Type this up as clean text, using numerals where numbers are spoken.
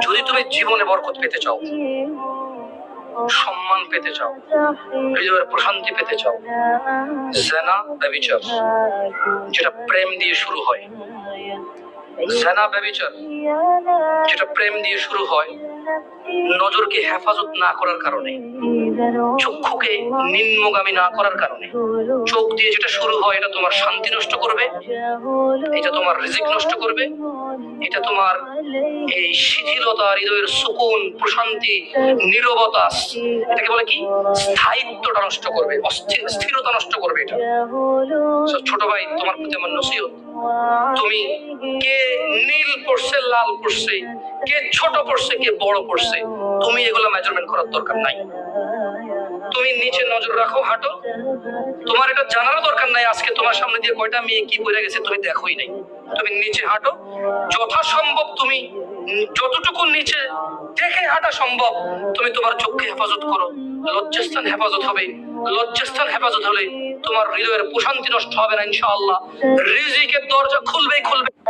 যদি তুমি জীবনে বরকত পেতে চাও, সম্মান পেতে চাও, হৃদয়ের প্রশান্তি পেতে চাও, জিনা ব্যভিচার যেটা প্রেম দিয়ে শুরু হয়, জিনা ব্যভিচার যেটা প্রেম দিয়ে শুরু হয়, নজরকে হেফাজত না করার কারণে, চক্ষুকে নিম্নগামী না করার কারণে, চোখ দিয়ে যেটা শুরু হয় এটা তোমার শান্তি নষ্ট করবে, এটা তোমার রিজিক নষ্ট করবে, এটা তোমার এই শিথিলতা, হৃদয়ের সুকুন, প্রশান্তি, নীরবতা, এটাকে বলে কি স্থায়িত্বটা নষ্ট করবে, স্থিরতা নষ্ট করবে। এটা ছোট ভাই, তোমার প্রতি আমার নসিহত, তুমি কে নীল পড়ছে, লাল পড়ছে, কে ছোট পড়ছে, কে বড় পড়ছে, তুমি এগুলো মেজারমেন্ট করার দরকার নাই। তুমি নিচে নজর রাখো, হাঁটো। তোমার এটা জানারও দরকার নাই আজকে তোমার সামনে দিয়ে কয়টা মেয়ে কি পড়ে গেছে তুমি দেখোই নাই। তুমি নিচে হাঁটো, যথাসম্ভব তুমি যতটুকু নিচে দেখে হাঁটা সম্ভব তুমি তোমার চোখকে হেফাজত করো। লজ্জাস্থান হেফাজত হবে, লজ্জাস্থান হেফাজত হলে তোমার হৃদয়ের প্রশান্তি নষ্ট হবে না ইনশাআল্লাহ। রিজিকের দরজা খুলবেই খুলবে।